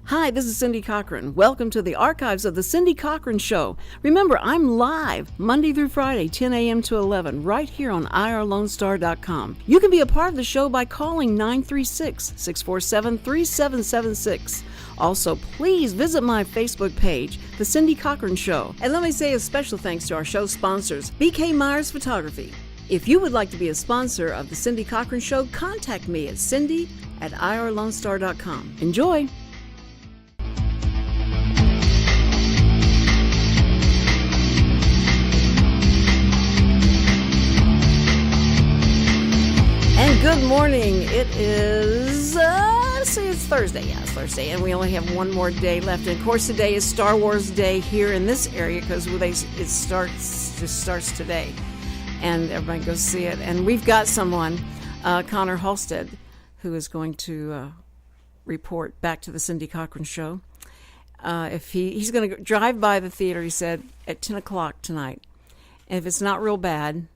Hi, this is Cindy Cochran. Welcome to the archives of the Cindy Cochran Show. Remember, I'm live Monday through Friday, 10 a.m. to 11, right here on irlonestar.com. You can be a part of the show by calling 936-647-3776. Also, please visit my Facebook page, The Cindy Cochran Show. And let me say a special thanks to our show sponsors, BK Meyer Photography. If you would like to be a sponsor of The Cindy Cochran Show, contact me at cindy@irlonestar.com. Enjoy! And good morning. It is, it's Thursday. Yeah, it's Thursday. And we only have one more day left. And of course, today is Star Wars Day here in this area because it starts today. And everybody goes see it. And we've got someone, Connor Halstead, who is going to report back to the Cindy Cochran Show. If he's going to drive by the theater, he said, at 10 o'clock tonight. And if it's not real bad,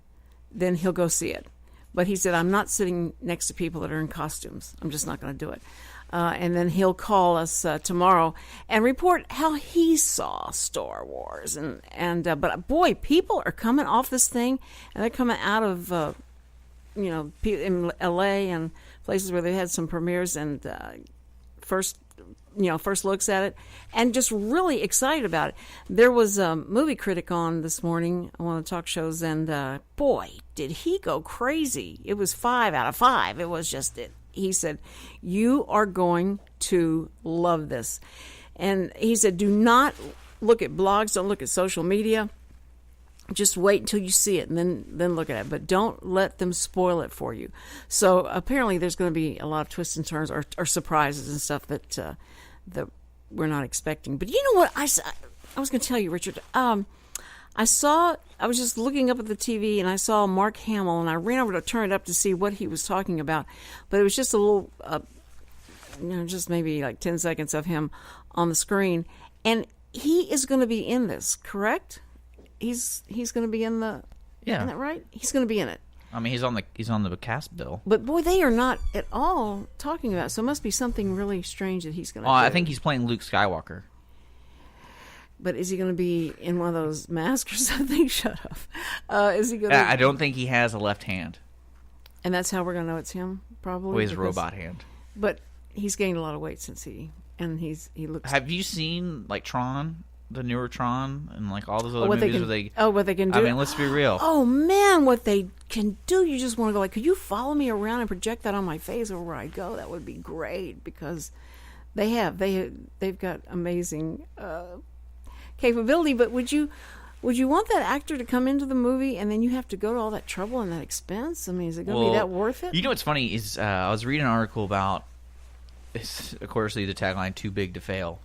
then he'll go see it. But he said, I'm not sitting next to people that are in costumes. I'm just not going to do it. And then he'll call us tomorrow and report how he saw Star Wars. But boy, people are coming off this thing, and they're coming out of, in L.A. and places where they had some premieres and first looks at it, and just really excited about it. There was a movie critic on this morning on one of the talk shows, and boy, did he go crazy. It was 5 out of 5. It was just it. He said, you are going to love this. And he said, do not look at blogs, don't look at social media. Just wait until you see it and then look at it. But don't let them spoil it for you. So apparently there's going to be a lot of twists and turns or surprises and stuff that we're not expecting. But you know what? I was going to tell you, Richard. I was just looking up at the TV and I saw Mark Hamill, and I ran over to turn it up to see what he was talking about. But it was just a little, just maybe like 10 seconds of him on the screen. And he is going to be in this, correct? He's going to be in the... Yeah. Isn't that right? He's going to be in it. I mean, he's on the cast bill. But boy, they are not at all talking about it. So it must be something really strange that he's going to do. I think he's playing Luke Skywalker. But is he going to be in one of those masks or something? Shut up. Is he going? I don't think he has a left hand. And that's how we're going to know it's him, probably. Well, his robot hand. But he's gained a lot of weight since he looks. Have you seen like Tron? The newer Tron and like all those other movies what they can do. I mean, let's be real. Oh man, what they can do! You just want to go like, could you follow me around and project that on my face wherever I go? That would be great because they've got amazing capability. But would you want that actor to come into the movie and then you have to go to all that trouble and that expense? I mean, is it going to be that worth it? You know what's funny is I was reading an article about, of course, the tagline "Too big to fail."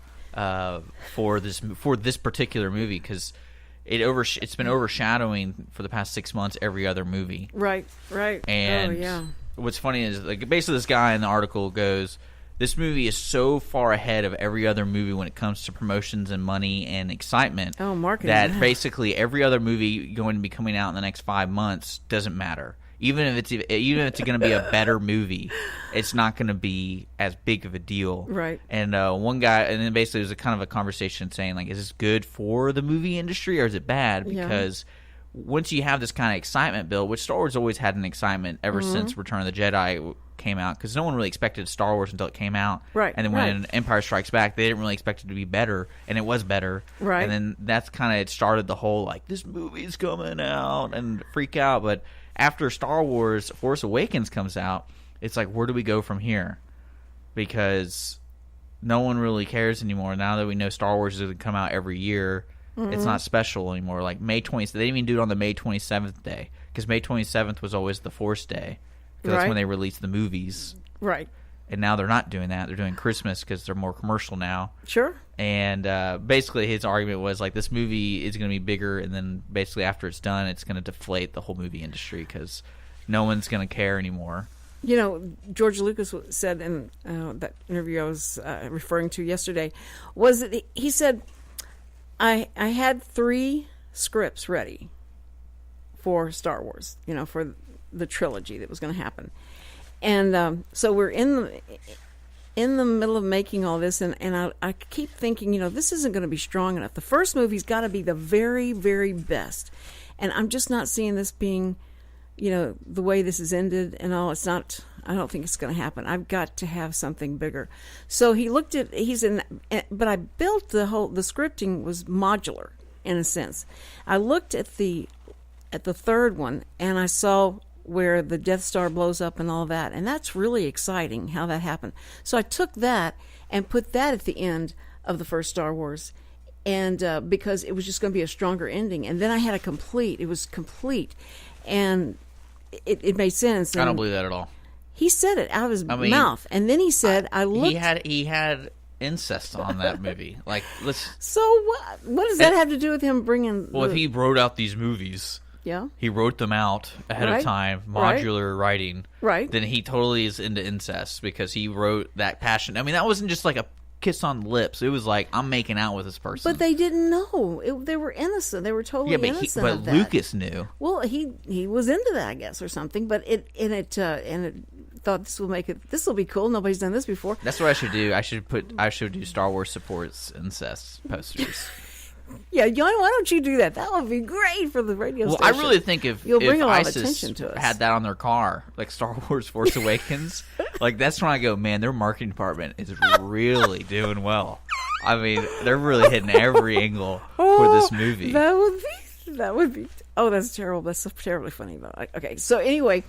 For this particular movie, because it's been overshadowing for the past 6 months every other movie. Right. And what's funny is like basically this guy in the article goes, this movie is so far ahead of every other movie when it comes to promotions and money and excitement. Oh, marketing. That basically every other movie going to be coming out in the next 5 months doesn't matter. Even if it's going to be a better movie, it's not going to be as big of a deal. Right. And one guy, and then basically it was kind of a conversation saying like, is this good for the movie industry or is it bad? Because once you have this kind of excitement built, which Star Wars always had an excitement ever since Return of the Jedi came out, because no one really expected Star Wars until it came out. Right. And then when Empire Strikes Back, they didn't really expect it to be better, and it was better. Right. And then that's kind of it started the whole like, this movie's coming out and freak out. But after Star Wars Force Awakens comes out, it's like, where do we go from here? Because no one really cares anymore. Now that we know Star Wars is going to come out every year, it's not special anymore. Like May 20th, they didn't even do it on the May 27th day, because May 27th was always the Force Day, because that's when they released the movies. Right. And now they're not doing that. They're doing Christmas because they're more commercial now. Sure. And basically his argument was like, this movie is going to be bigger, and then basically after it's done, it's going to deflate the whole movie industry because no one's going to care anymore. You know, George Lucas said in that interview I was referring to yesterday, was that he said, I had 3 scripts ready for Star Wars, for the trilogy that was going to happen. And so we're in in the middle of making all this, and I keep thinking, this isn't going to be strong enough. The first movie's got to be the very, very best. And I'm just not seeing this being, the way this has ended and all. It's not, I don't think it's going to happen. I've got to have something bigger. So but I built the scripting was modular in a sense. I looked at the third one and I saw where the Death Star blows up and all that. And that's really exciting how that happened. So I took that and put that at the end of the first Star Wars. And because it was just going to be a stronger ending. And then I had it was complete. And it made sense. And I don't believe that at all. He said it out of his mouth. And then he said, He had incest on that movie. Like, let's... So what does that have to do with him bringing... Well, if he wrote out these movies... Yeah. He wrote them out ahead of time, modular writing. Right. Then he totally is into incest because he wrote that passion. I mean, that wasn't just like a kiss on the lips. It was like, I'm making out with this person. But they didn't know. They were innocent. They were totally innocent of that. But Lucas knew. Well, he was into that, I guess, or something. But it thought this will be cool. Nobody's done this before. That's what I should do. I should do Star Wars supports incest posters. Yeah, why don't you do that? That would be great for the radio station. Well, I really think if bring a lot ISIS of attention to us. Had that on their car, like Star Wars Force Awakens, like that's when I go, man, their marketing department is really doing well. I mean, they're really hitting every angle for this movie. That would be. Oh, that's terrible. That's so terribly funny. But okay, so anyway,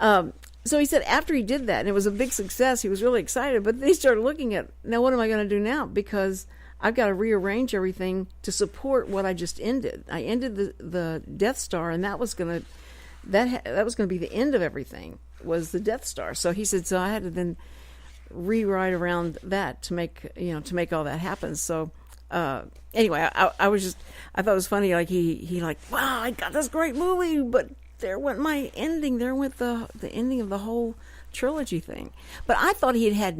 so he said after he did that, and it was a big success, he was really excited. But then he started looking at, now what am I going to do now? Because I've got to rearrange everything to support what I just ended. I ended the Death Star, and that was going to be the end of everything, was the Death Star. So he said, so I had to then rewrite around that to make all that happen. So anyway, I thought it was funny. Like he like, wow, I got this great movie, but there went my ending. There went the ending of the whole trilogy thing. But I thought he had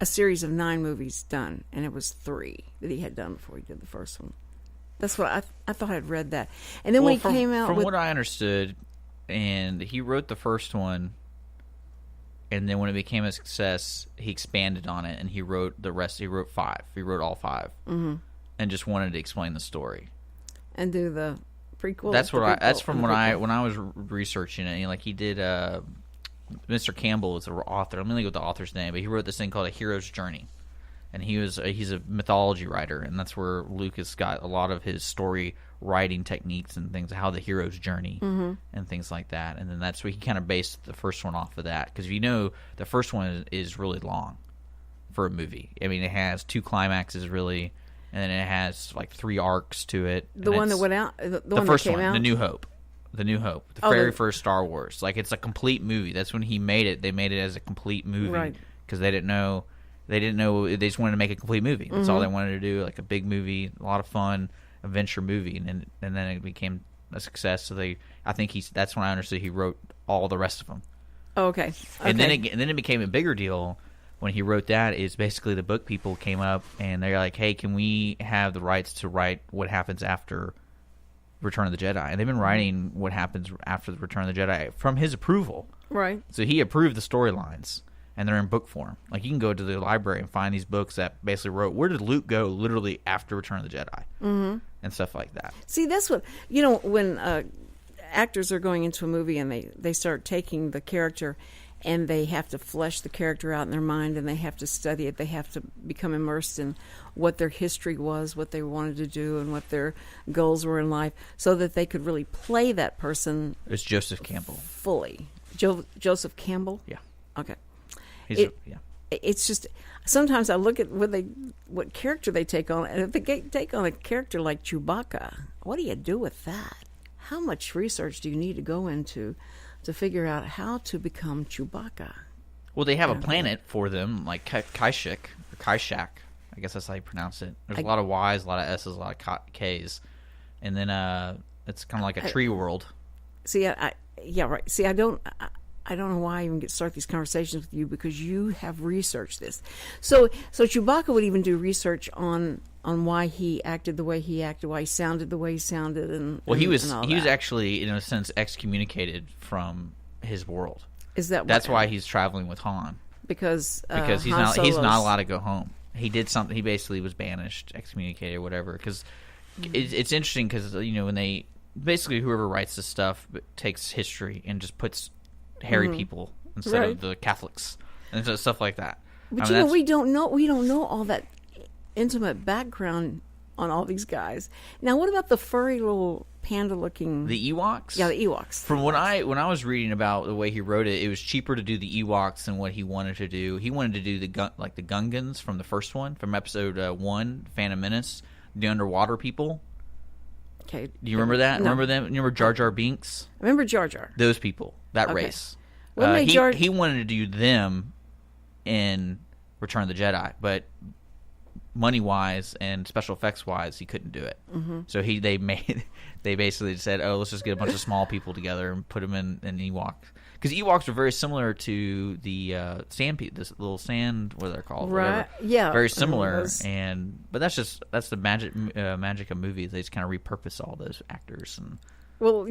a series of 9 movies done, and it was 3 that he had done before he did the first one. That's what I thought I'd read that. And then when he came out from what I understood, and he wrote the first one, and then when it became a success, he expanded on it, and he wrote the rest. He wrote 5. He wrote all 5, and just wanted to explain the story and do the prequel. That's from when I was researching it. Like he did. Mr. Campbell is the author. I'm going to go with the author's name, but he wrote this thing called A Hero's Journey, and he's a mythology writer, and that's where Lucas got a lot of his story writing techniques and things, how the hero's journey and things like that. And then that's where he kind of based the first one off of that, because if you know, the first one is really long for a movie. I mean, it has 2 climaxes really, and then it has like 3 arcs to it. The one that went out, the one first that came one, out, The New Hope. The very first Star Wars. Like, it's a complete movie. That's when he made it. They made it as a complete movie. Right. Because they didn't know. They just wanted to make a complete movie. That's all they wanted to do, like a big movie, a lot of fun, adventure movie. And then it became a success. So that's when I understood he wrote all the rest of them. Oh, okay. And then it became a bigger deal when he wrote that. Is basically the book people came up and they're like, hey, can we have the rights to write what happens after Return of the Jedi? And they've been writing what happens after the Return of the Jedi from his approval. Right. So he approved the storylines, and they're in book form. Like, you can go to the library and find these books that basically wrote, where did Luke go literally after Return of the Jedi? And stuff like that. See, that's what, when actors are going into a movie and they start taking the character and they have to flesh the character out in their mind, and they have to study it. They have to become immersed in what their history was, what they wanted to do, and what their goals were in life, so that they could really play that person. It's Joseph Campbell. Fully. Joseph Campbell? Yeah. Okay. Yeah. It's just, sometimes I look at what character they take on, and if they take on a character like Chewbacca, what do you do with that? How much research do you need to go into to figure out how to become Chewbacca? Well, they have a planet for them, like Kashyyyk, or Kashyyyk. I guess that's how you pronounce it. There's a lot of Y's, a lot of S's, a lot of K's. And then it's kind of like a tree world. See, yeah, right. See, I don't know why I even start these conversations with you, because you have researched this. So Chewbacca would even do research on why he acted the way he acted, why he sounded the way he sounded, he was actually, in a sense, excommunicated from his world. Is that that's why he's traveling with Han? because he's Han not Solo's- allowed to go home. He did something. He basically was banished, excommunicated, or whatever. Because it's interesting because when they basically whoever writes this stuff takes history and just puts hairy people instead of the Catholics and stuff like that. But we don't know all that intimate background on all these guys. Now, what about the furry little panda-looking... The Ewoks? Yeah, the Ewoks. From when I was reading about the way he wrote it, it was cheaper to do the Ewoks than what he wanted to do. He wanted to do the Gungans from the first one, from episode 1, Phantom Menace, the underwater people. Okay. Do you remember that? No. Remember them? You remember Jar Jar Binks? I remember Jar Jar. Those people, that race. He wanted to do them in Return of the Jedi, but money-wise and special effects-wise, he couldn't do it. Mm-hmm. So they basically said, "Oh, let's just get a bunch of small people together and put them in Ewok." Because Ewoks are very similar to the this little sand, what they're called, right? Whatever. Yeah, very similar. But that's the magic of movies. They just kind of repurpose all those actors. And well,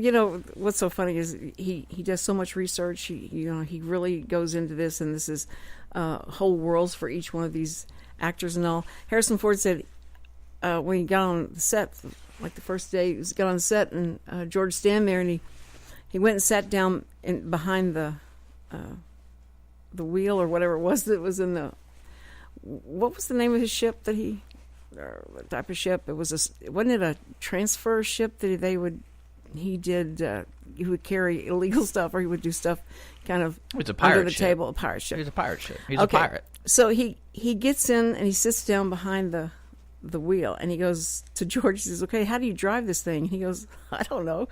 what's so funny is he does so much research. He really goes into this, and this is whole worlds for each one of these actors and all. Harrison Ford said when he got on the set, like the first day he got on the set, and George stand there, and he went and sat down behind the wheel or whatever it was that was in the... What was the name of his ship that what type of ship? Wasn't it a transfer ship that he would carry illegal stuff, or he would do stuff kind of it's a pirate under the ship. Table, a pirate ship. He's a pirate ship. He's a pirate. So he gets in and he sits down behind the wheel, and he goes to George. He says, "Okay, how do you drive this thing?" And he goes, "I don't know.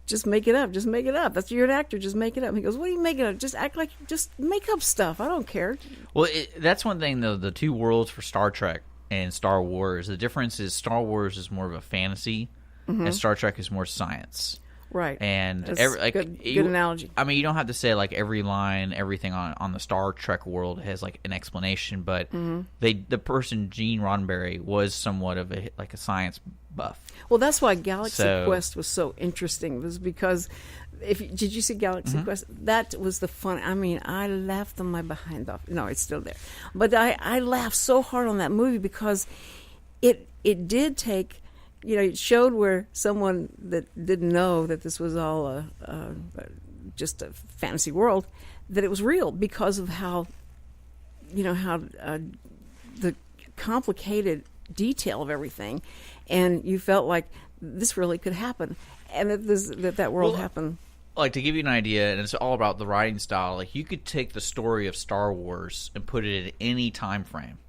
Just make it up. Just make it up. You're an actor. Just make it up." And he goes, "What are you making up? Just act like, just make up stuff. I don't care." Well, that's one thing, though. The two worlds for Star Trek and Star Wars, the difference is Star Wars is more of a fantasy, and Star Trek is more science. Right. And good analogy. I mean, you don't have to say like every line, everything on the Star Trek world has like an explanation, but the person Gene Roddenberry was somewhat of a science buff. Well, that's why Galaxy Quest was so interesting. Was because did you see Galaxy Quest? That was the fun. I mean, I laughed on my behind off. No, it's still there, but I laughed so hard on that movie because it did take. It showed where someone that didn't know that this was all just a fantasy world, that it was real because of how the complicated detail of everything, and you felt like this really could happen, and that world happened. Like, to give you an idea, and it's all about the writing style, like you could take the story of Star Wars and put it in any time frame.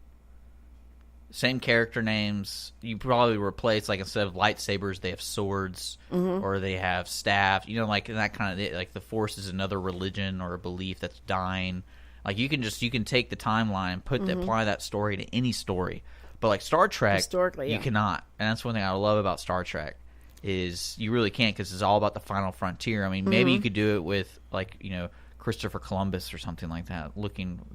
Same character names. You probably replace, like, instead of lightsabers, they have swords, or they have staff. Like that kind of, like the Force is another religion or a belief that's dying. Like you can take the timeline, apply that story to any story. But like Star Trek, you cannot, and that's one thing I love about Star Trek is you really can't, because it's all about the final frontier. I mean, maybe you could do it with like Christopher Columbus or something like that,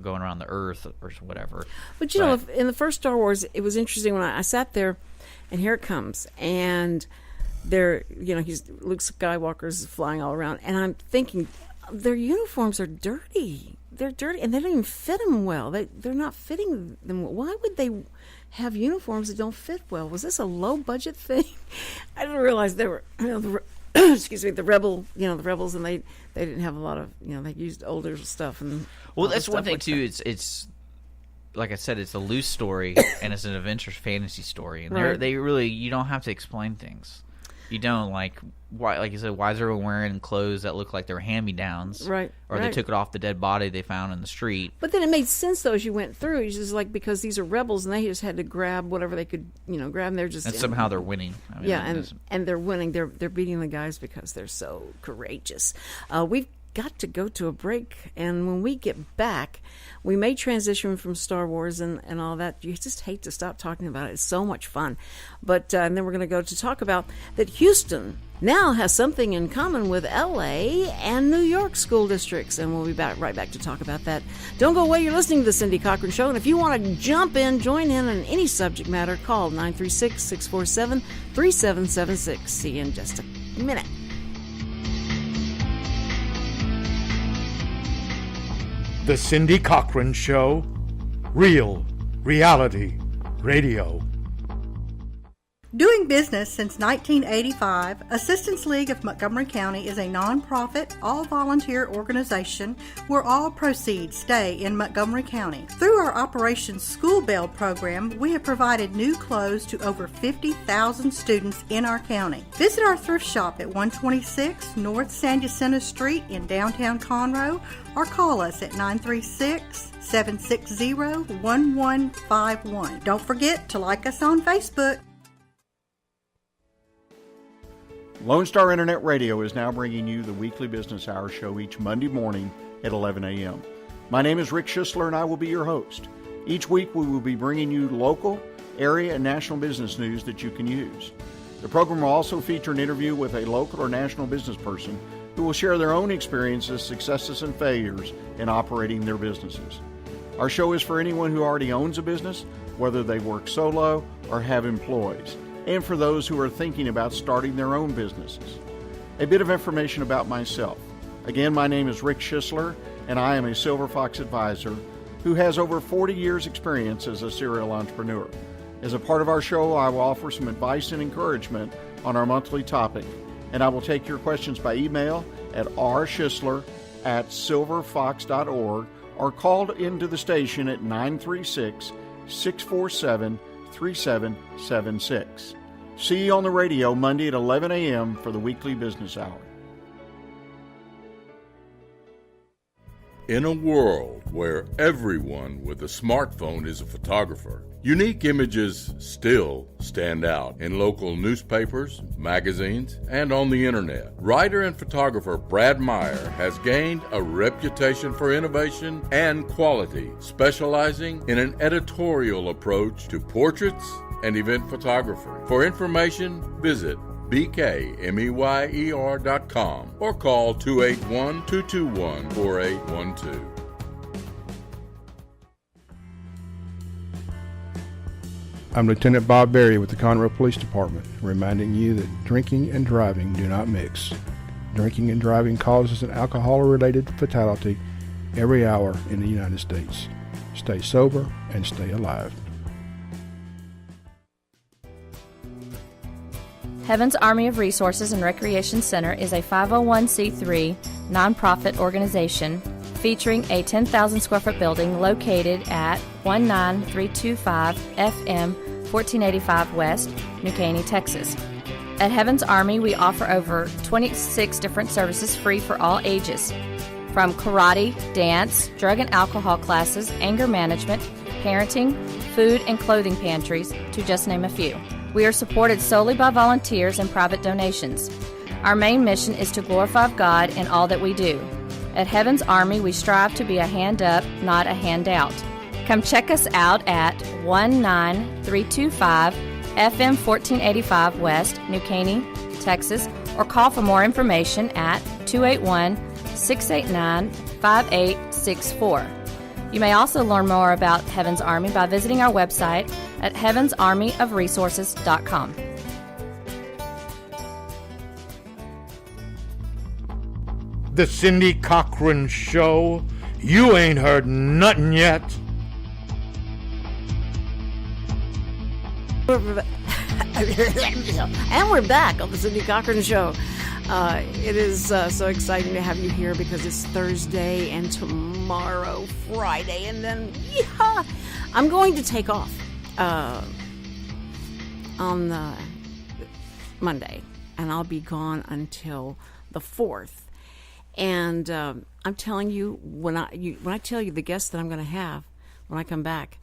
going around the Earth or whatever. But in the first Star Wars, it was interesting when I sat there, and here it comes, and there, Luke Skywalker's flying all around, and I'm thinking, their uniforms are dirty. They're dirty, and they don't even fit them well. They're not fitting them well. Why would they have uniforms that don't fit well? Was this a low budget thing? I didn't realize they were, excuse me, the rebels, and they didn't have a lot of, they used older stuff. And well, that's one thing too. It's like I said, it's a loose story and it's an adventure fantasy story, and they really, you don't have to explain things. You don't, like you said, why is everyone wearing clothes that look like they're hand-me-downs? Right. Or they took it off the dead body they found in the street. But then it made sense, though, as you went through. It's just like, because these are rebels, and they just had to grab whatever they could, grab, and they're just... And somehow they're winning. I mean, and they're winning. They're beating the guys because they're so courageous. We've got to go to a break, and when we get back, we may transition from Star Wars and all that. You just hate to stop talking about it. It's so much fun. But and then we're going to go to talk about that Houston now has something in common with L.A. and New York school districts, and we'll be right back to talk about that. Don't go away. You're listening to the Cindy Cochran Show, and if you want to jump in, join in on any subject matter, call 936-647-3776. See you in just a minute. The Cindy Cochran Show, real reality radio. Doing business since 1985, Assistance League of Montgomery County is a nonprofit, all-volunteer organization where all proceeds stay in Montgomery County. Through our Operation School Bell program, we have provided new clothes to over 50,000 students in our county. Visit our thrift shop at 126 North San Jacinto Street in downtown Conroe or call us at 936-760-1151. Don't forget to like us on Facebook. Lone Star Internet Radio is now bringing you the weekly business hour show each Monday morning at 11 a.m. My name is Rick Schissler, and I will be your host. Each week, we will be bringing you local, area, and national business news that you can use. The program will also feature an interview with a local or national business person who will share their own experiences, successes, and failures in operating their businesses. Our show is for anyone who already owns a business, whether they work solo or have employees, and for those who are thinking about starting their own businesses. A bit of information about myself. Again, my name is Rick Schissler, and I am a Silver Fox advisor who has over 40 years' experience as a serial entrepreneur. As a part of our show, I will offer some advice and encouragement on our monthly topic, and I will take your questions by email at rschissler@silverfox.org or call into the station at 936-647-3776. See you on the radio Monday at 11 a.m. for the weekly business hour. In a world where everyone with a smartphone is a photographer, unique images still stand out in local newspapers, magazines, and on the internet. Writer and photographer Brad Meyer has gained a reputation for innovation and quality, specializing in an editorial approach to portraits and event photography. For information, visit bkmeyer.com or call 281-221-4812. I'm Lieutenant Bob Berry with the Conroe Police Department, reminding you that drinking and driving do not mix. Drinking and driving causes an alcohol-related fatality every hour in the United States. Stay sober and stay alive. Heaven's Army of Resources and Recreation Center is a 501c3 nonprofit organization featuring a 10,000 square foot building located at 19325 FM 1485 West, New Caney, Texas. At Heaven's Army, we offer over 26 different services free for all ages, from karate, dance, drug and alcohol classes, anger management, parenting, food and clothing pantries, to just name a few. We are supported solely by volunteers and private donations. Our main mission is to glorify God in all that we do. At Heaven's Army, we strive to be a hand up, not a handout. Come check us out at 19325 FM 1485 West, New Caney, Texas, or call for more information at 281-689-5864. You may also learn more about Heaven's Army by visiting our website at heavensarmyofresources.com. The Cindy Cochran Show. You ain't heard nothing yet. And we're back on the Cindy Cochran Show. It is so exciting to have you here because it's Thursday and tomorrow, Friday, and then I'm going to take off on Monday, and I'll be gone until the 4th. And I'm telling you, when I tell you the guests that I'm going to have when I come back,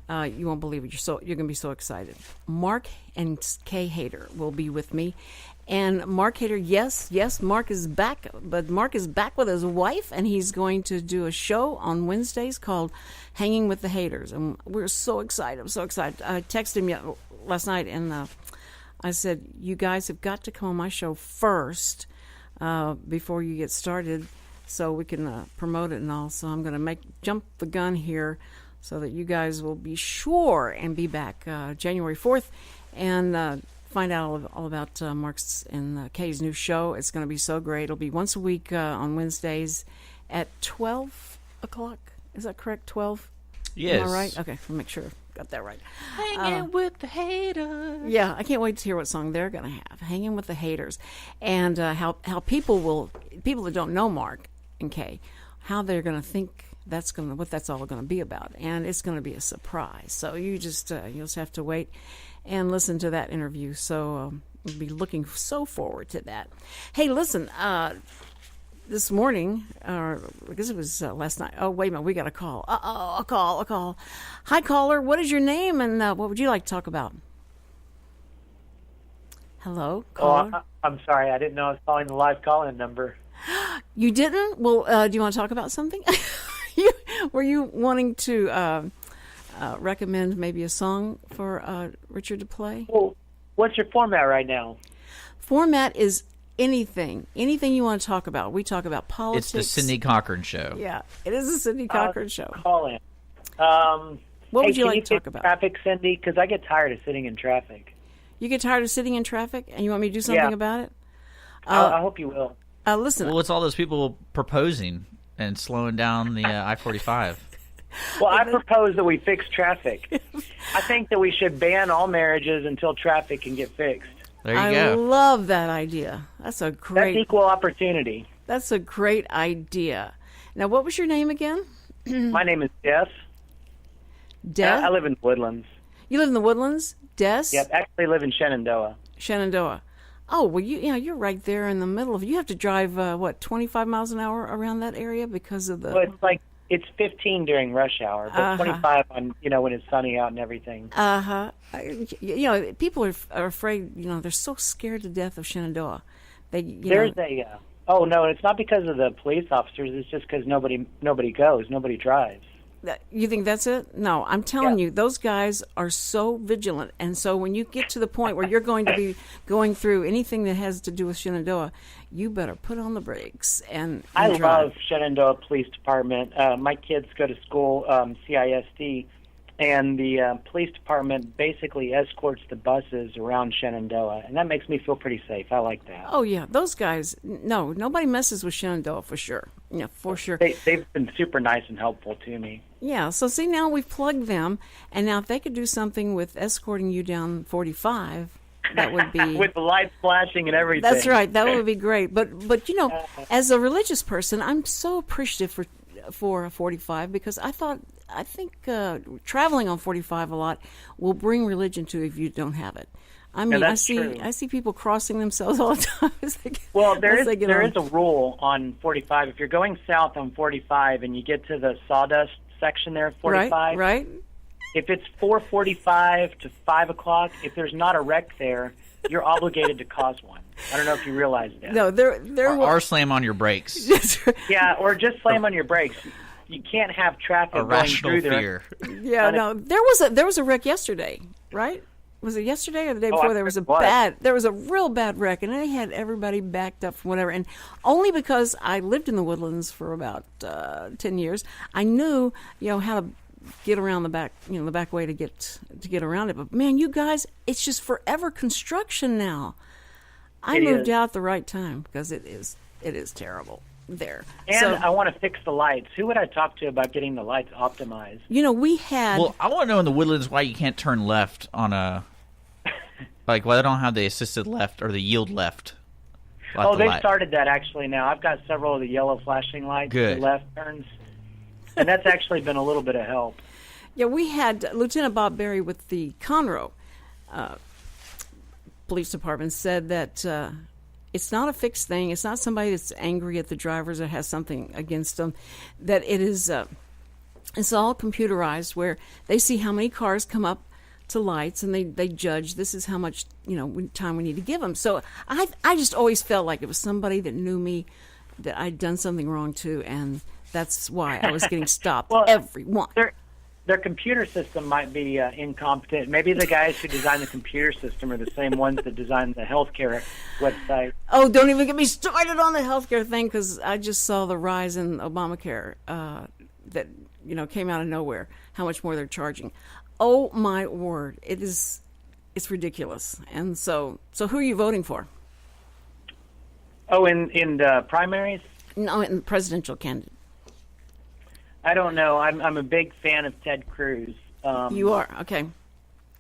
you won't believe it. You're going to be so excited. Mark and Kay Hayter will be with me. And Mark Hayter, yes, Mark is back. But Mark is back with his wife, and he's going to do a show on Wednesdays called Hanging with the Haters. And we're so excited. I'm so excited. I texted him last night, and I said, you guys have got to come on my show first before you get started so we can promote it and all. So I'm going to jump the gun here so that you guys will be sure and be back January 4th and find out all about Mark's and Kay's new show. It's going to be so great. It'll be once a week on Wednesdays at 12 o'clock. Is that correct? 12? Yes. Am I right? Okay, I'll make sure I got that right. Hanging with the haters. Yeah, I can't wait to hear what song they're going to have. Hanging with the Haters. And how people that don't know Mark and Kay, how they're going to think what that's all going to be about. And it's going to be a surprise. So you just you'll just have to wait and listen to that interview. So we'll be looking so forward to that. Hey, listen, this morning, because it was last night. Oh, wait a minute, we got a call. A call. Hi, caller. What is your name, and what would you like to talk about? Hello, caller. Oh, I'm sorry. I didn't know I was calling the live call-in number. You didn't? Well, do you want to talk about something? Were you wanting to recommend maybe a song for Richard to play? Well, what's your format right now? Format is anything you want to talk about. We talk about politics. It's the Cindy Cochran Show. Yeah, it is the Cindy Cochran Show. Call in. What would you can like to talk about? Traffic, Cindy, because I get tired of sitting in traffic. You get tired of sitting in traffic, and you want me to do something about it? I hope you will. Listen. Well, it's all those people proposing and slowing down the I-45. Well, I propose that we fix traffic. I think that we should ban all marriages until traffic can get fixed. There you I go. love that idea. That's equal opportunity. That's a great idea. Now, what was your name again? My name is Des. Des? I live in the Woodlands. You live in the Woodlands? Des? Yep, actually live in Shenandoah. Shenandoah. Oh, well, you're right there in the middle of. You have to drive 25 miles an hour around that area because of the. Well, it's 15 during rush hour, but 25 on when it's sunny out and everything. People are afraid. They're so scared to death of Shenandoah. Oh no, it's not because of the police officers. It's just because nobody goes, nobody drives. You think that's it? No, I'm telling you, those guys are so vigilant. And so when you get to the point where you're going to be going through anything that has to do with Shenandoah, you better put on the brakes and I drive. love Shenandoah Police Department. My kids go to school, CISD, and the police department basically escorts the buses around Shenandoah, and that makes me feel pretty safe. I like that. Oh, yeah. Those guys, nobody messes with Shenandoah for sure. Yeah, for sure. They've been super nice and helpful to me. Yeah, so see, now we've plugged them, and now if they could do something with escorting you down 45, that would be... with the lights flashing and everything. That's right. That would be great. But as a religious person, I'm so appreciative for 45 because I think traveling on 45 a lot will bring religion to you if you don't have it. I mean, I see people crossing themselves all the time. There is a rule on 45. If you're going south on 45 and you get to the sawdust section there, 45. Right. If it's 4:45 to 5 o'clock, if there's not a wreck there, you're obligated to cause one. I don't know if you realize that. No, or slam on your brakes. Yeah, or just slam on your brakes. You can't have traffic going through there. Yeah, no. There was a wreck yesterday, right? Was it yesterday or the day before? There was a real bad wreck, and I had everybody backed up from whatever. And only because I lived in the Woodlands for about 10 years, I knew how to get around the back, the back way to get around it. But man, you guys, it's just forever construction now. I moved out at the right time because it is terrible there. And I want to fix the lights. Who would I talk to about getting the lights optimized? We had... Well, I want to know in the Woodlands why you can't turn left on a... why they don't have the assisted left or the yield left. They started that actually now. I've got several of the yellow flashing lights. Good. The left turns. And that's actually been a little bit of help. Yeah, we had Lieutenant Bob Berry with the Conroe Police Department said that it's not a fixed thing. It's not somebody that's angry at the drivers or has something against them. That it is, it's all computerized where they see how many cars come up to lights and they judge this is how much time we need to give them. So I just always felt like it was somebody that knew me, that I'd done something wrong to, and that's why I was getting stopped. Everyone. Their computer system might be incompetent. Maybe the guys who designed the computer system are the same ones that designed the healthcare website. Oh, don't even get me started on the healthcare thing, because I just saw the rise in Obamacare that came out of nowhere. How much more they're charging? Oh my word! It's ridiculous. And so who are you voting for? Oh, in the primaries? No, in presidential candidate. I don't know. I'm a big fan of Ted Cruz. You are? Okay.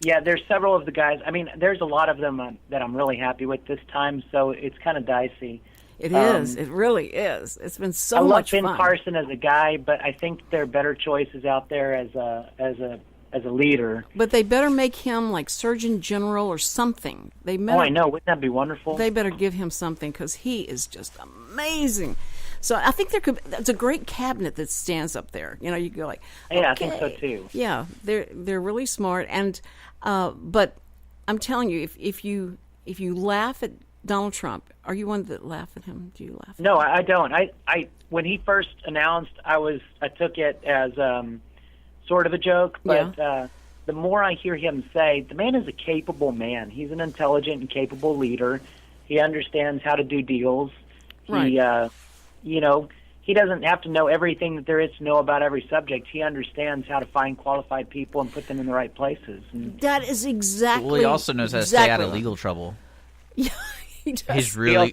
Yeah, there's several of the guys. I mean, there's a lot of them that I'm really happy with this time, so it's kind of dicey. It is. It really is. It's been so I love much Ben fun. Carson as a guy, but I think there are better choices out there as a leader. But they better make him like Surgeon General or something. They better, Oh, I know. Wouldn't that be wonderful? They better give him something because he is just amazing. So I think it's a great cabinet that stands up there. You know, you go like, yeah, okay. I think so too. Yeah, they're really smart, and but I'm telling you, if you laugh at Donald Trump, are you one that laugh at him? Do you laugh? No, I don't. I when he first announced, I took it as sort of a joke, but the more I hear him say, the man is a capable man. He's an intelligent and capable leader. He understands how to do deals. Right. He doesn't have to know everything that there is to know about every subject. He understands how to find qualified people and put them in the right places. And that is exactly. Well, he also knows how to stay out of legal trouble. Yeah, he does. He's really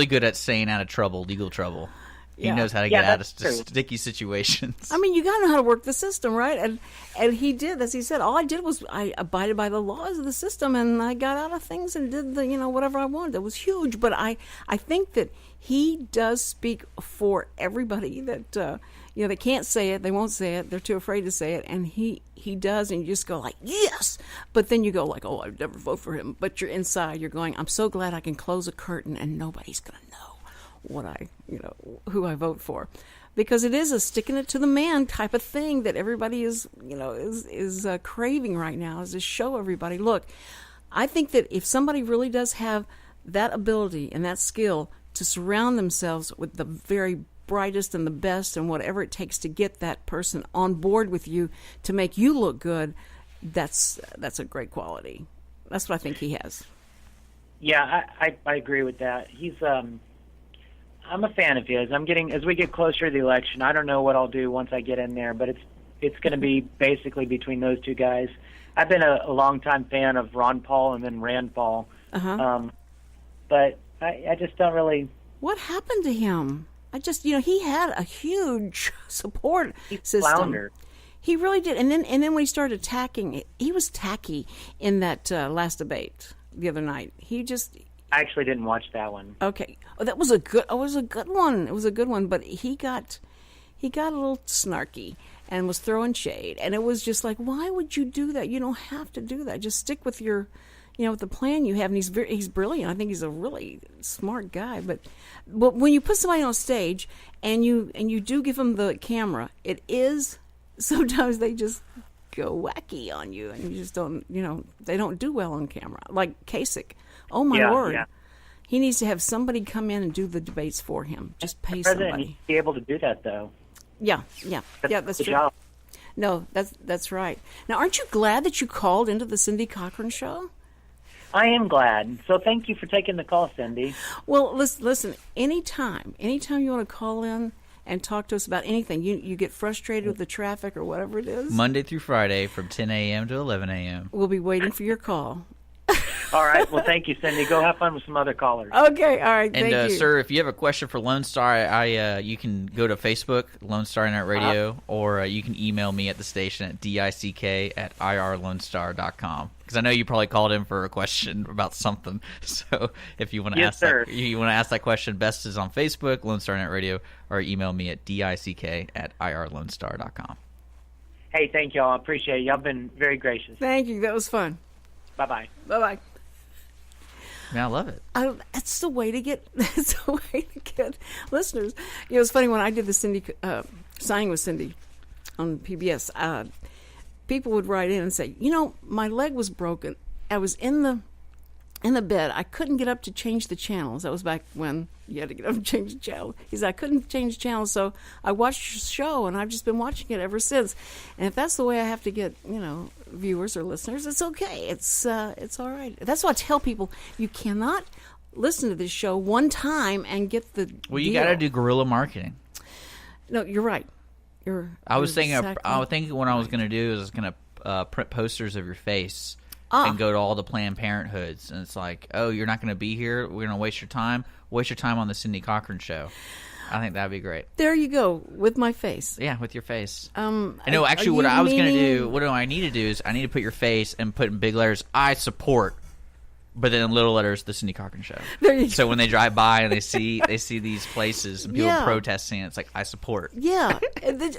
good at staying out of trouble, legal trouble. He knows how to get out of sticky situations. I mean, you got to know how to work the system, right? And he did, as he said, all I did was I abided by the laws of the system, and I got out of things and did whatever I wanted. It was huge, but I think that he does speak for everybody that they can't say it, they won't say it, they're too afraid to say it, and he does, and you just go like, yes, but then you go like, oh, I'd never vote for him, but you're inside, you're going, I'm so glad I can close a curtain and nobody's gonna know who I vote for, because it is a sticking it to the man type of thing that everybody is craving right now, is to show everybody, look, I think that if somebody really does have that ability and that skill to surround themselves with the very brightest and the best and whatever it takes to get that person on board with you to make you look good, that's a great quality. That's what I think he has. Yeah, I agree with that. He's I'm a fan of his. As we get closer to the election, I don't know what I'll do once I get in there, but it's going to be basically between those two guys. I've been a longtime fan of Ron Paul and then Rand Paul, but I just don't really. What happened to him? He had a huge support system. Flounder. He really did, and then when he started attacking, he was tacky in that last debate the other night. I actually didn't watch that one. Okay. Oh, that was a good one. It was a good one, but he got a little snarky and was throwing shade, and it was just like, why would you do that? You don't have to do that. Just stick with your, with the plan you have. And he's brilliant. I think he's a really smart guy. But when you put somebody on stage and you do give them the camera, it is sometimes they just go wacky on you, and you just don't, they don't do well on camera. Like Kasich. Oh, my word. Yeah. He needs to have somebody come in and do the debates for him. Just pay somebody. The president needs to be able to do that, though. Yeah, that's true. Job. No, that's right. Now, aren't you glad that you called into the Cindy Cochran Show? I am glad. So thank you for taking the call, Cindy. Well, listen, anytime you want to call in and talk to us about anything, you get frustrated with the traffic or whatever it is. Monday through Friday from 10 a.m. to 11 a.m. We'll be waiting for your call. All right. Well, thank you, Cindy. Go have fun with some other callers. Okay. All right. Thank you. Sir, if you have a question for Lone Star, you can go to Facebook, Lone Star Internet Radio, or you can email me at the station at dick@irlonestar.com. Because I know you probably called in for a question about something. So if you want to ask that question, best is on Facebook, Lone Star Internet Radio, or email me at dick@irlonestar.com. Hey, thank y'all. I appreciate it. Y'all been very gracious. Thank you. That was fun. Bye-bye. Bye-bye. Man, I love it. That's the way to get. That's the way to get listeners. It's funny when I did the Cindy signing with Cindy on PBS. People would write in and say, my leg was broken. I was in the bed. I couldn't get up to change the channels. That was back when you had to get up and change the channel. He said I couldn't change the channel, so I watched your show, and I've just been watching it ever since. And if that's the way I have to get, viewers or listeners, it's okay. It's all right. That's why I tell people, you cannot listen to this show one time and get the you got to do guerrilla marketing. No, you're right. I was thinking what I was going to do is I was going to print posters of your face and go to all the Planned Parenthoods, and it's like, oh, you're not going to be here. We're going to waste your time. Waste your time on the Cindy Cochran Show. I think that'd be great. There you go, with my face. Yeah, with your face. No, actually, what I was going to do, what I need to do is I need to put your face and put in big letters, I support, but then in little letters, the Cindy Cochran Show. There you So go. when they drive by and they see these places and people protesting, it's like, I support. Yeah,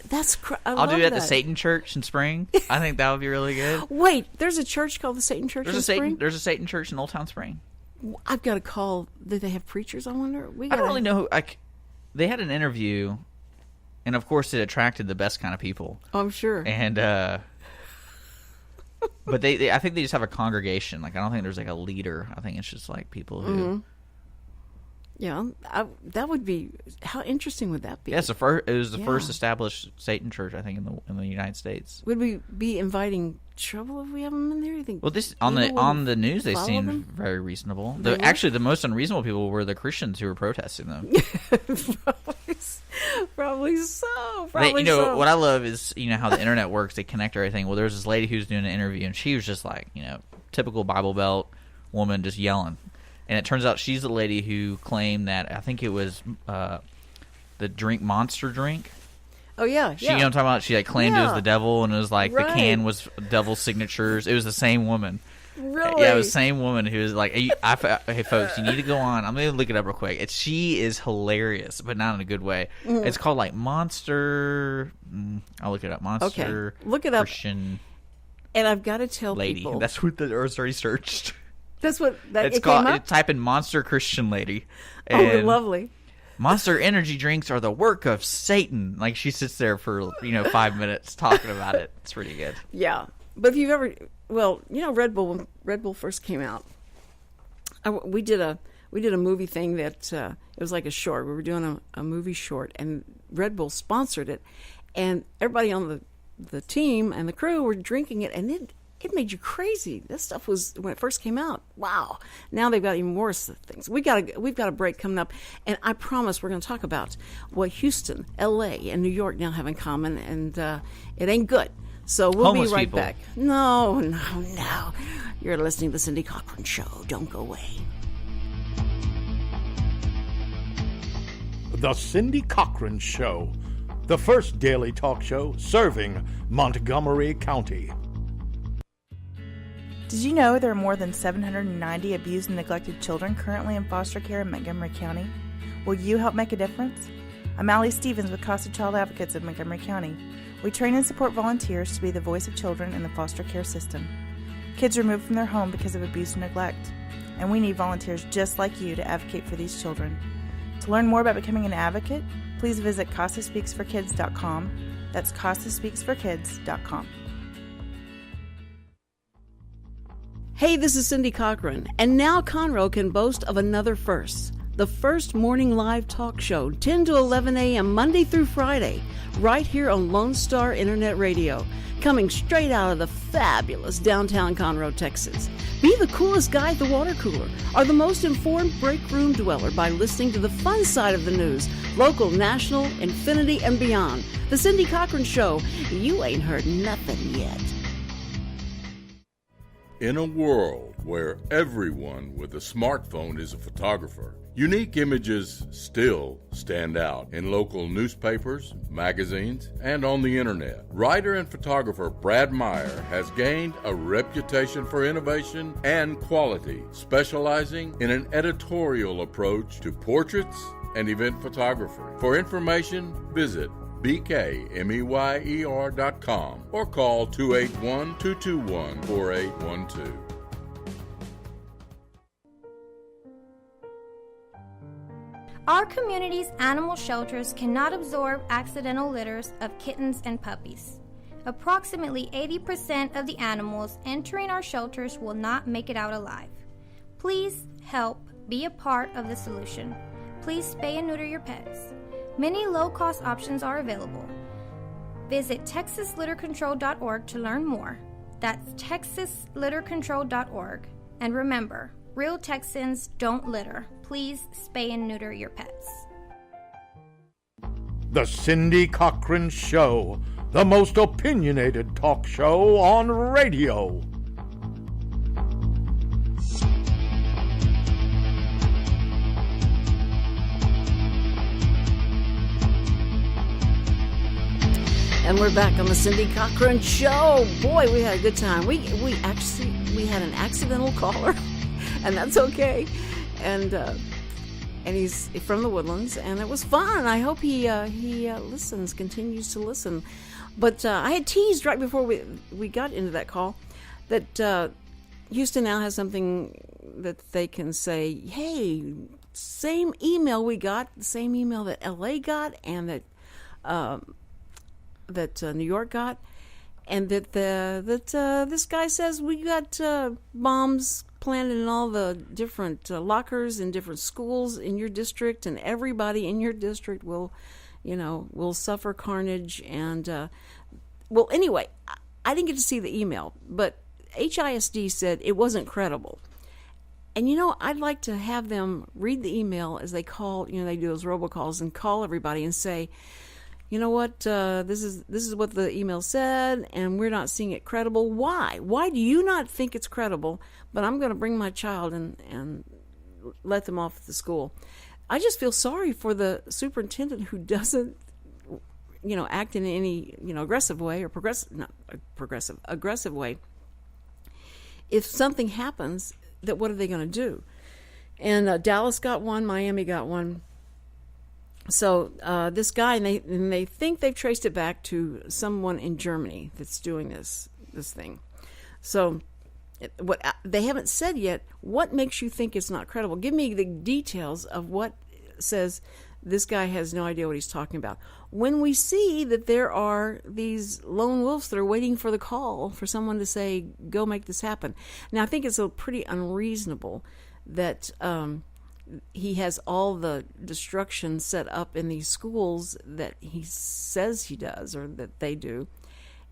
that's. I'll do it at the Satan Church in Spring. I think that would be really good. Wait, there's a church called the Satan Church in Spring? There's a Satan Church in Old Town Spring. I've got to call. Do they have preachers? I wonder. I don't really know. They had an interview, and of course, it attracted the best kind of people. Oh, I'm sure. And but they I think they just have a congregation. Like, I don't think there's like a leader. I think it's just like people who. Mm-hmm. Yeah, that would be. How interesting would that be? Yeah, it was the first established Satan church, I think, in the United States. Would we be inviting trouble if we have them in there? You think? Well, this on the news, they seemed very reasonable. Actually, the most unreasonable people were the Christians who were protesting them. Probably so. What I love is how the internet works. They connect everything. Well, there's this lady who's doing an interview, and she was just like typical Bible Belt woman, just yelling. And it turns out she's the lady who claimed that, I think it was the drink Monster drink. Oh, yeah. You know what I'm talking about? She claimed it was the devil, and it was like the can was devil's signatures. It was the same woman. Really? Yeah, it was the same woman who was like, hey, folks, you need to go on. I'm going to look it up real quick. She is hilarious, but not in a good way. Mm-hmm. It's called Monster. I'll look it up. Monster. Okay. Look it up. Christian and I've got to tell lady. people. That's what it's already searched. That's what it's called. Type in Monster Christian lady. And lovely. Monster energy drinks are the work of Satan. Like, she sits there for 5 minutes talking about it. It's pretty good. Yeah, but if you've ever, Red Bull, when Red Bull first came out, we did a movie thing that it was like a short. We were doing a movie short, and Red Bull sponsored it, and everybody on the team and the crew were drinking it, and it made you crazy. This stuff was, when it first came out, wow. Now they've got even worse things. We've got a break coming up, and I promise we're going to talk about what Houston, L.A., and New York now have in common, and it ain't good. So we'll Homeless be right people. back. No. You're listening to the Cindy Cochran Show. Don't go away. The Cindy Cochran Show, the first daily talk show serving Montgomery County. Did you know there are more than 790 abused and neglected children currently in foster care in Montgomery County? Will you help make a difference? I'm Allie Stevens with Casa Child Advocates of Montgomery County. We train and support volunteers to be the voice of children in the foster care system. Kids are removed from their home because of abuse and neglect, and we need volunteers just like you to advocate for these children. To learn more about becoming an advocate, please visit CasaSpeaksForKids.com. That's CasaSpeaksForKids.com. Hey, this is Cindy Cochran, and now Conroe can boast of another first. The first morning live talk show, 10 to 11 a.m. Monday through Friday, right here on Lone Star Internet Radio, coming straight out of the fabulous downtown Conroe, Texas. Be the coolest guy at the water cooler, or the most informed break room dweller by listening to the fun side of the news, local, national, infinity, and beyond. The Cindy Cochran Show, you ain't heard nothing yet. In a world where everyone with a smartphone is a photographer, unique images still stand out in local newspapers, magazines, and on the internet. Writer and photographer Brad Meyer has gained a reputation for innovation and quality, specializing in an editorial approach to portraits and event photography. For information, visit bkmeyer.com or call 281-221-4812. Our community's animal shelters cannot absorb accidental litters of kittens and puppies. Approximately 80% of the animals entering our shelters will not make it out alive. Please help be a part of the solution. Please spay and neuter your pets. Many low-cost options are available. Visit TexasLitterControl.org to learn more. That's TexasLitterControl.org. And remember, real Texans don't litter. Please spay and neuter your pets. The Cindy Cochran Show, the most opinionated talk show on radio. And we're back on the Cindy Cochran Show. Boy, we had a good time. We had an accidental caller, and that's okay. And he's from the Woodlands, and it was fun. I hope he continues to listen. But I had teased right before we got into that call that Houston now has something that they can say, hey, same email we got, the same email that LA got, and that New York got, and that this guy says we got bombs planted in all the different lockers in different schools in your district, and everybody in your district will suffer carnage. And well, anyway, I didn't get to see the email, but HISD said it wasn't credible. And I'd like to have them read the email as they call. They do those robocalls and call everybody and say, you know what, this is what the email said, and we're not seeing it credible. Why? Why do you not think it's credible, but I'm going to bring my child and let them off at the school? I just feel sorry for the superintendent who doesn't, act in any, aggressive way or aggressive way. If something happens, that what are they going to do? And Dallas got one, Miami got one. So this guy, and they think they've traced it back to someone in Germany that's doing this thing. So what they haven't said yet, what makes you think it's not credible? Give me the details of what says this guy has no idea what he's talking about. When we see that there are these lone wolves that are waiting for the call for someone to say, go make this happen. Now, I think it's pretty unreasonable that he has all the destruction set up in these schools that he says he does or that they do.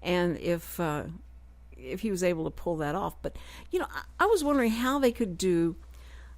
And if he was able to pull that off. But, I was wondering how they could do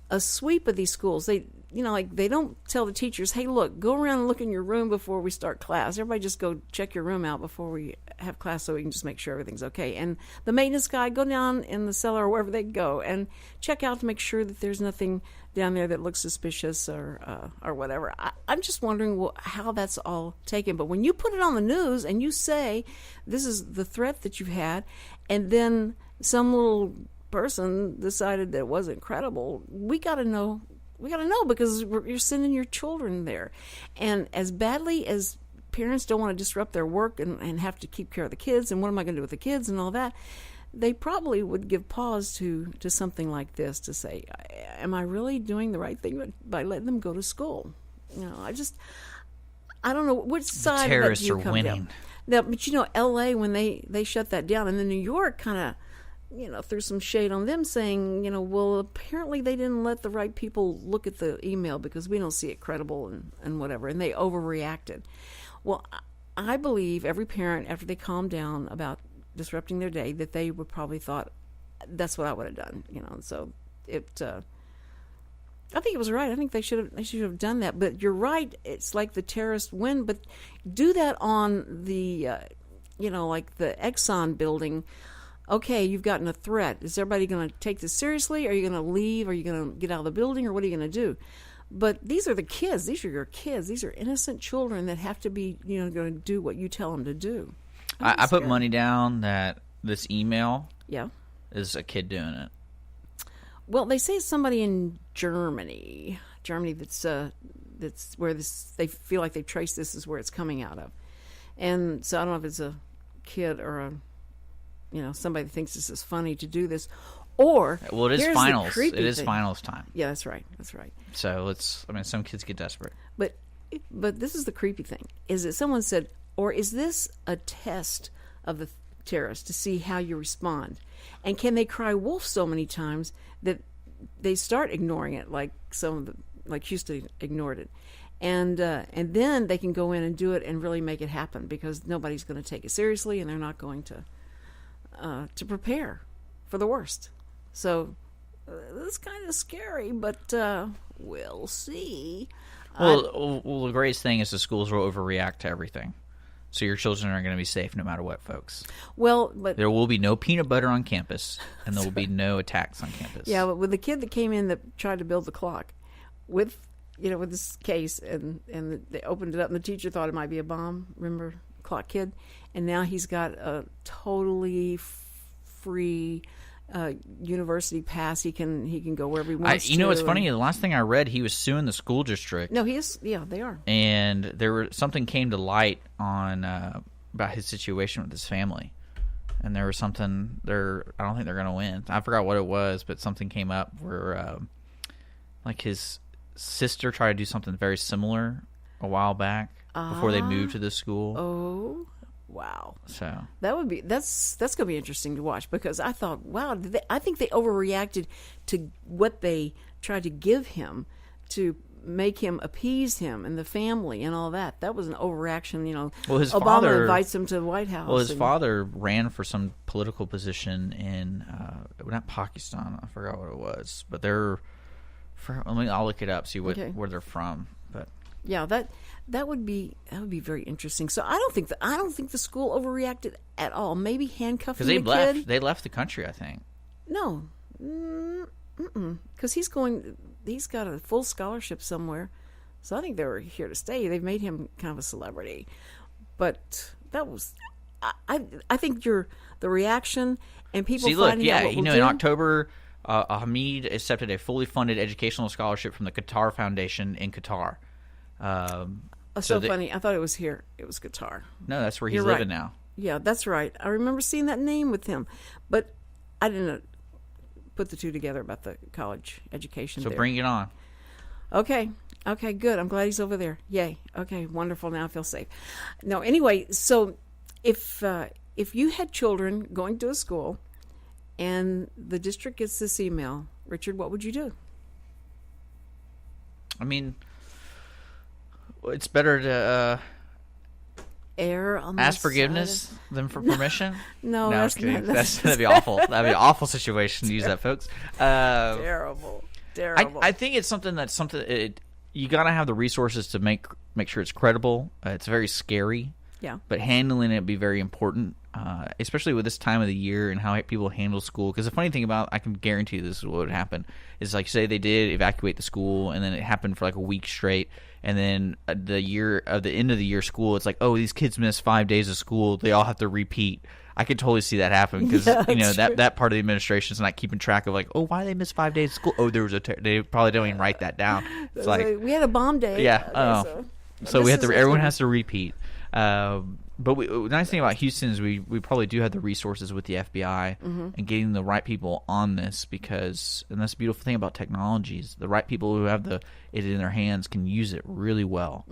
a sweep of these schools. They don't tell the teachers, hey, look, go around and look in your room before we start class. Everybody just go check your room out before we have class so we can just make sure everything's okay. And the maintenance guy, go down in the cellar or wherever they go and check out to make sure that there's nothing down there that looks suspicious or whatever. I'm just wondering how that's all taken. But when you put it on the news and you say this is the threat that you've had, and then some little person decided that it wasn't credible, we got to know because you're sending your children there. And as badly as parents don't want to disrupt their work and have to keep care of the kids, and what am I going to do with the kids and all that, they probably would give pause to something like this to say, am I really doing the right thing by letting them go to school? I don't know which side of that do you come down. Now, but L.A., when they shut that down, and then New York kind of threw some shade on them saying, well, apparently they didn't let the right people look at the email because we don't see it credible and whatever, and they overreacted. Well, I believe every parent, after they calmed down about disrupting their day, that they would probably thought, that's what I would have done, so I think it was right. I think they should have done that. But you're right, it's like the terrorists win, but do that on the, like the Exxon building. Okay, you've gotten a threat. Is everybody going to take this seriously? Are you going to leave? Are you going to get out of the building? Or what are you going to do? But these are the kids. These are your kids. These are innocent children that have to be, going to do what you tell them to do. I put money down that this email is a kid doing it. Well, they say it's somebody in Germany. That's where they feel like they've traced this is where it's coming out of. And so I don't know if it's a kid or somebody that thinks this is funny to do this, or it is finals. It is finals time. Yeah, that's right. So some kids get desperate. But this is the creepy thing: is that someone said, or is this a test of the terrorists to see how you respond, and can they cry wolf so many times that they start ignoring it, like Houston ignored it, and then they can go in and do it and really make it happen because nobody's going to take it seriously and they're not going to prepare for the worst. So it's kind of scary, but we'll see. Well, the greatest thing is the schools will overreact to everything. So your children are going to be safe no matter what, folks. Well, but there will be no peanut butter on campus, and there will be no attacks on campus. Yeah, but with the kid that came in that tried to build the clock, with this case, and they opened it up, and the teacher thought it might be a bomb. Remember, o'clock kid, and now he's got a totally free university pass. He can go wherever he wants to. You know what's funny? The last thing I read, he was suing the school district. No, he is. Yeah, they are. And something came to light on about his situation with his family. And there was something there. I don't think they're going to win. I forgot what it was, but something came up where, like, his sister tried to do something very similar a while back before they moved to the school. Oh, wow! So that's going to be interesting to watch, because I thought, wow, I think they overreacted to what they tried to give him to make him appease him and the family and all that. That was an overreaction, you know. Well, his Obama father invites him to the White House. Well, his father ran for some political position in not Pakistan. I forgot what it was, but I'll look it up, see where they're from. But yeah, that would be very interesting. So I don't think the school overreacted at all. Maybe handcuffing the kid. They left the country, I think. No, because he's got a full scholarship somewhere, so I think they were here to stay. They've made him kind of a celebrity, but that was, I think the reaction and people finding out what we'll do. In October, Hamid accepted a fully funded educational scholarship from the Qatar Foundation in Qatar. Funny. I thought it was here. It was Qatar. No, that's where he's living now. Yeah, that's right. I remember seeing that name with him, but I didn't put the two together about the college education. So bring it on. Okay, good. I'm glad he's over there. Yay. Okay, wonderful. Now I feel safe. No, anyway, so if you had children going to a school and the district gets this email, Richard, what would you do? I mean, it's better to err on ask forgiveness than for permission. No, I'm just kidding. That'd be awful. That'd be an awful situation to use that, folks. Terrible. I think it's something you gotta have the resources to make sure it's credible. It's very scary. Yeah. But handling it would be very important, especially with this time of the year and how people handle school. Because the funny thing about, I can guarantee this is what would happen, is like, say they did evacuate the school and then it happened for like a week straight. And then the end of the year school, it's like, oh, these kids missed 5 days of school. They all have to repeat. I could totally see that happen because that part of the administration is not keeping track of like, oh, why did they miss 5 days of school? Oh, there was they probably don't even write that down. It's like we had a bomb day. Yeah. So we have to. Everyone has to repeat. But the nice thing about Houston is we probably do have the resources with the FBI and getting the right people on this, because, and that's the beautiful thing about technologies, the right people who have it in their hands can use it really well,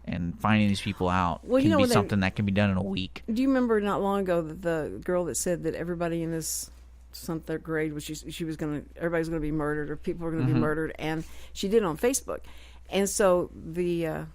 and finding these people out can be something that can be done in a week. Do you remember not long ago the girl that said that everybody in this third grade was everybody's going to be murdered, or people are going to be murdered, and she did it on Facebook, and so the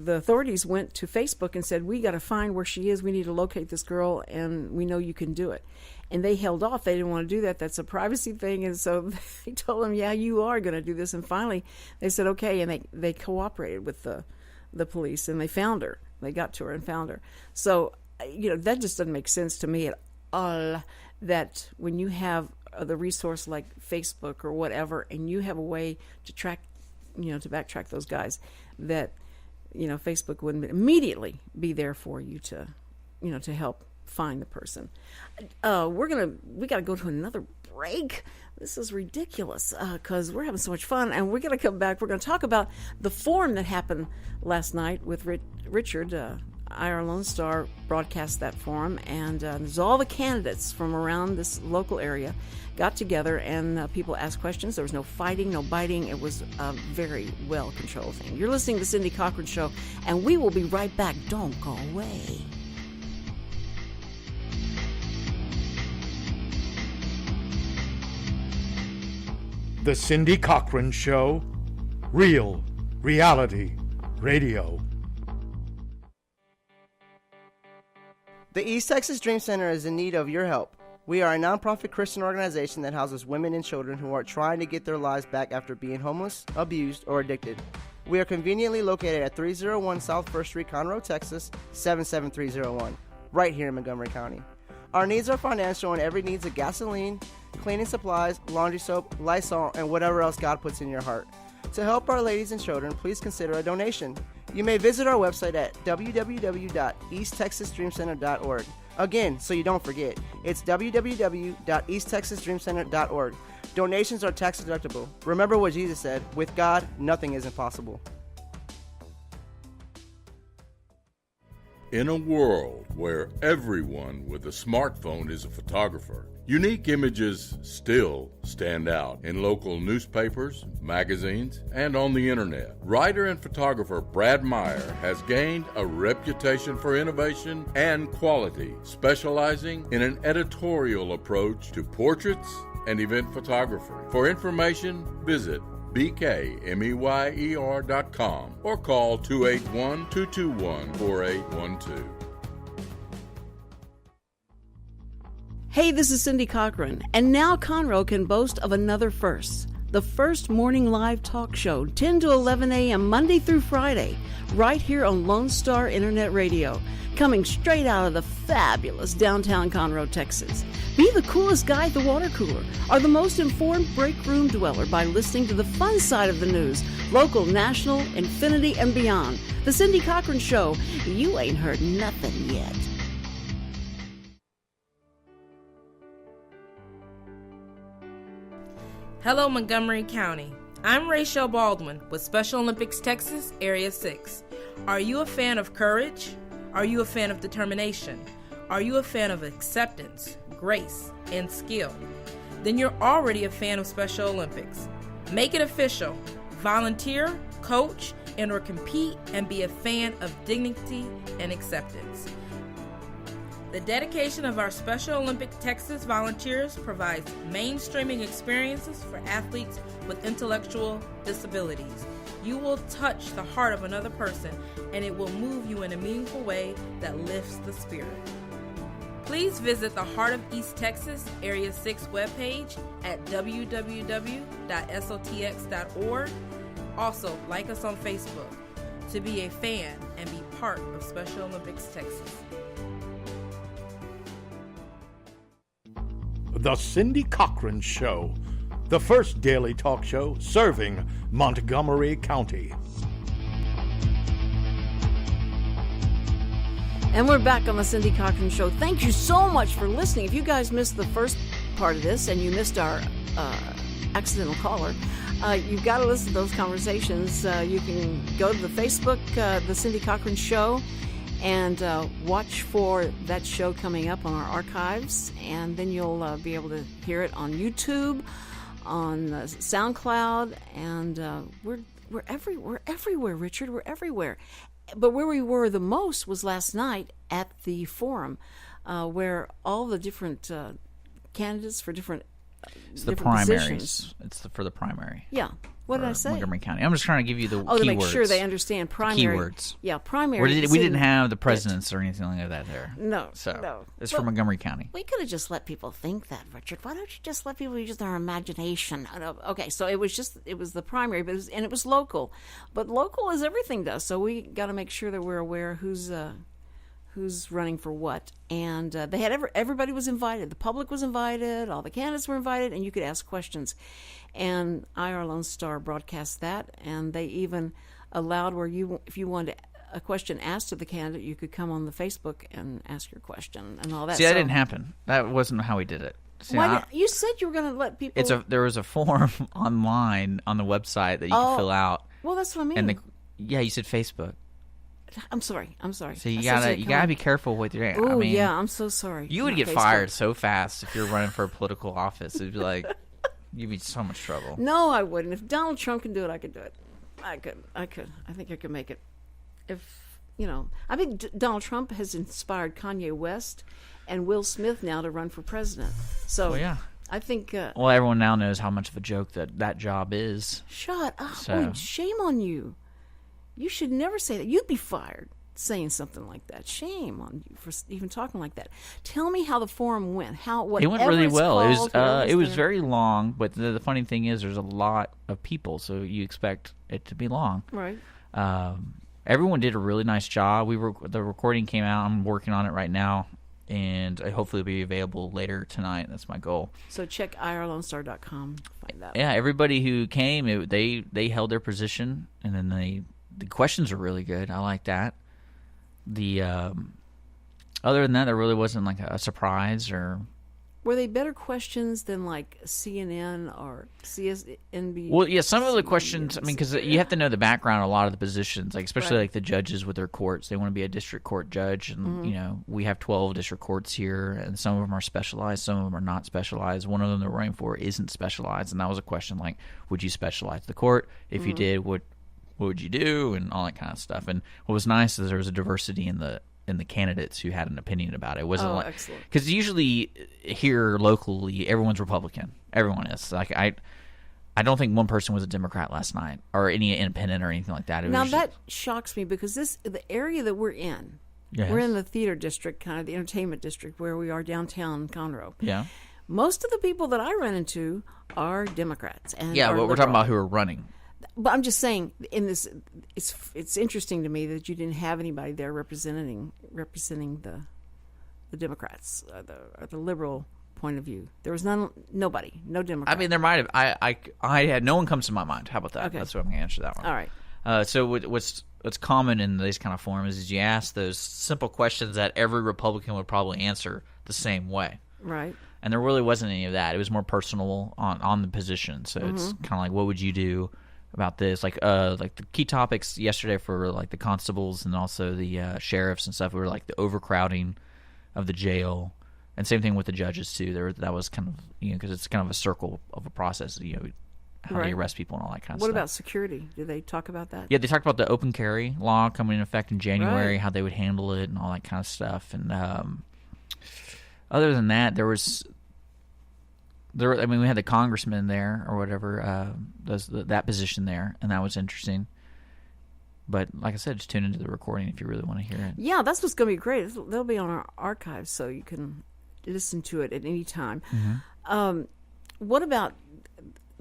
authorities went to Facebook and said, we got to find where she is. We need to locate this girl, and we know you can do it. And they held off. They didn't want to do that. That's a privacy thing. And so they told them, yeah, you are going to do this. And finally, they said, okay. And they cooperated with the police, and they found her. They got to her and found her. So, that just doesn't make sense to me at all, that when you have the resource like Facebook or whatever, and you have a way to track, to backtrack those guys, that Facebook wouldn't immediately be there for you to help find the person. We got to go to another break. This is ridiculous because we're having so much fun, and we're going to come back. We're going to talk about the forum that happened last night with Richard. IR Lone Star broadcast that forum, and there's all the candidates from around this local area got together, and people asked questions. There was no fighting, no biting. It was a very well-controlled thing. You're listening to the Cindy Cochran Show, and we will be right back. Don't go away. The Cindy Cochran Show, real reality radio. The East Texas Dream Center is in need of your help. We are a nonprofit Christian organization that houses women and children who are trying to get their lives back after being homeless, abused, or addicted. We are conveniently located at 301 South 1st Street, Conroe, Texas, 77301, right here in Montgomery County. Our needs are financial, and every needs of gasoline, cleaning supplies, laundry soap, Lysol, and whatever else God puts in your heart. To help Our Ladies and Children, please consider a donation. You may visit our website at www.easttexasdreamcenter.org. Again, so you don't forget, it's www.easttexasdreamcenter.org. Donations are tax deductible. Remember what Jesus said, with God, nothing is impossible. In a world where everyone with a smartphone is a photographer, unique images still stand out in local newspapers, magazines, and on the internet. Writer and photographer Brad Meyer has gained a reputation for innovation and quality, specializing in an editorial approach to portraits and event photography. For information, visit bkmeyer.com or call 281-221-4812. Hey, this is Cindy Cochran, and now Conroe can boast of another first. The first morning live talk show, 10 to 11 a.m. Monday through Friday, right here on Lone Star Internet Radio, coming straight out of the fabulous downtown Conroe, Texas. Be the coolest guy at the water cooler, or the most informed break room dweller by listening to the fun side of the news, local, national, infinity, and beyond. The Cindy Cochran Show. You ain't heard nothing yet. Hello, Montgomery County. I'm Rachel Baldwin with Special Olympics Texas, Area 6. Are you a fan of courage? Are you a fan of determination? Are you a fan of acceptance, grace, and skill? Then you're already a fan of Special Olympics. Make it official. Volunteer, coach, and or compete and be a fan of dignity and acceptance. The dedication of our Special Olympic Texas volunteers provides mainstreaming experiences for athletes with intellectual disabilities. You will touch the heart of another person, and it will move you in a meaningful way that lifts the spirit. Please visit the Heart of East Texas Area 6 webpage at www.sotx.org. Also, like us on Facebook to be a fan and be part of Special Olympics Texas. The Cindy Cochran Show, the first daily talk show serving Montgomery County. And we're back on the Cindy Cochran Show. Thank you so much for listening. If you guys missed the first part of this and you missed our accidental caller, you've got to listen to those conversations. You can go to the Facebook, the Cindy Cochran Show, and watch for that show coming up on our archives, and then you'll be able to hear it on YouTube, on SoundCloud, and we're everywhere, Richard. We're everywhere. But where we were the most was last night at the forum, where all the different candidates for different it's the different primaries. positions. It's for the primary. Yeah. What did I say? Montgomery County. I'm just trying to give you the keywords. To make sure they understand primary. Keywords. Yeah, primary. We didn't have the presidents or anything like that there. No. It's for Montgomery County. We could have just let people think that, Richard. Why don't you just let people use their imagination? Okay, so it was the primary, but it was local. But local is everything to us, so we got to make sure that we're aware who's running for what. And they had everybody was invited. The public was invited. All the candidates were invited, and you could ask questions. And IR Lone Star broadcast that, and they even allowed where if you wanted a question asked of the candidate, you could come on the Facebook and ask your question and all that. See, that didn't happen. That wasn't how we did it. See, you said you were going to let people... There was a form online on the website that you could fill out. Well, that's what I mean. And you said Facebook. I'm sorry. So you gotta be careful with your... Oh, yeah, I'm so sorry. You would get fired so fast if you're running for a political office. It'd be like... You'd be in so much trouble. No, I wouldn't. If Donald Trump can do it, I could do it. I could. I think I could make it. I think Donald Trump has inspired Kanye West and Will Smith now to run for president. So yeah. I think... well, everyone now knows how much of a joke that job is. Shut up. So. Shame on you. You should never say that. You'd be fired saying something like that. Shame on you for even talking like that. Tell me how the forum went. It went really well. It was very long, but the funny thing is there's a lot of people, so you expect it to be long. Right. Everyone did a really nice job. The recording came out. I'm working on it right now, and hopefully it'll be available later tonight. That's my goal. So check irlonestar.com. Find that. Yeah, everybody who came, they held their position, and then the questions are really good. I like that. The other than that, there really wasn't like a surprise or. Were they better questions than like CNN or CSNBC? Well, yeah, some of the questions, I mean, because you have to know the background of a lot of the positions, like especially like the judges with their courts. They want to be a district court judge, and you know, we have 12 district courts here, and some of them are specialized, some of them are not specialized. One of them they're running for isn't specialized, and that was a question like, would you specialize the court? If you did, what would you do, and all that kind of stuff. And what was nice is there was a diversity in the candidates who had an opinion about it. It wasn't like, because usually here locally everyone's Republican. Everyone is. Like I don't think one person was a Democrat last night or any independent or anything like that. Now that shocks me because the area that we're in, we're in the theater district, kind of the entertainment district where we are downtown Conroe. Yeah. Most of the people that I run into are Democrats. And but we're talking about who are running. But I'm just saying, in this, it's interesting to me that you didn't have anybody there representing the Democrats or the liberal point of view. There was no Democrat. I mean, there might have. I had no one comes to my mind. How about that? Okay. That's what I'm going to answer that one. All right. So what's common in these kind of forums is you ask those simple questions that every Republican would probably answer the same way. Right. And there really wasn't any of that. It was more personal on the position. So it's kind of like, what would you do about this? Like the key topics yesterday for like the constables and also the sheriffs and stuff were like the overcrowding of the jail, and same thing with the judges too. That was kind of, you know, because it's kind of a circle of a process. You know, how they arrest people and all that kind of stuff. What about security? Did they talk about that? Yeah, they talked about the open carry law coming into effect in January, how they would handle it and all that kind of stuff. And other than that, I mean, we had the congressman there or whatever, that position there, and that was interesting. But like I said, just tune into the recording if you really want to hear it. Yeah, that's what's going to be great. They'll be on our archives, so you can listen to it at any time. What about